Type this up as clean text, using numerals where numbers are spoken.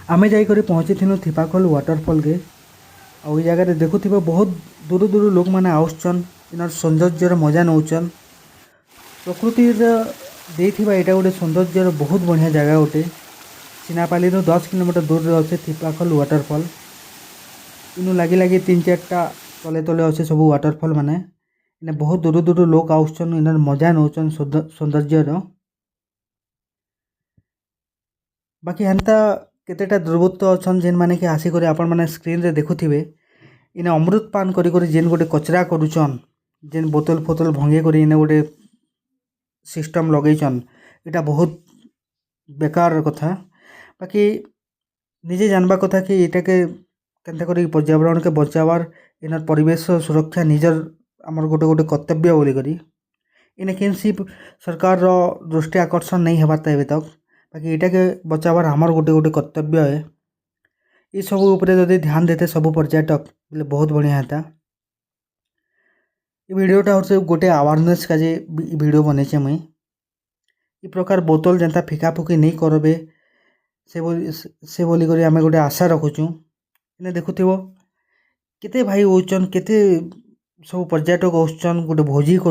आमे जाइकरी पहुँची थिपाखोल वाटरफॉल के आ जगह देखुथिबे बहुत दूर दूर लोक मैंने आउसन इनर सौंदर्यर मजा नौचन। प्रकृति देथिबा एटा गोटे सौंदर्यर बहुत बढ़िया जगह गोटे। चिनापाली 10 किलोमीटर दूर रे अच्छे थिपाखोल वाटरफॉल। इनु लगी लगी 3-4टा तले तले अच्छे सब वाटरफॉल माने इने बहुत दूर दूर लोक आउसन इनर मजा नौचन सौंदर्यर। बाकी हेन्ता केतेटा दुर्बृत्त अच्छन जेन माने कि आसिक आपण माने स्क्रीन रे देखुथिबे इने अमृत पान करी करी जेन गोटे कचरा करूचन जेन बोतल फोतल भंगे करी इने गोटे सिस्टम लगेचन इटा बहुत बेकार कथा। बाकी निजे जानबा कथा कि इटा के केनता करी पर्यावरण के बचावार इनर परिवेश सुरक्षा निजर आमर गोटे गोटे कर्तव्य बोली करी इने केनसी सरकार रो दृष्टि आकर्षण नहीं हेबा तबे तक। बाकी इटा के बचावार आमर गोटे गोटे कर्तव्य है। ये सब ऊपर जदि ध्यान देते सब पर्यटक बोले बहुत बढ़िया हेता। ये वीडियोटा होसे गोटे अवेयरनेस का जे वीडियो बनेचे मुई ई प्रकार बोतल जनता फिका फुकी नहीं करबे से बोली करी आमे गोटे आशा रखुचु। इने देखुथिबो केते भाई होचन केते सब पर्यटक होचन गोटे भोजी कर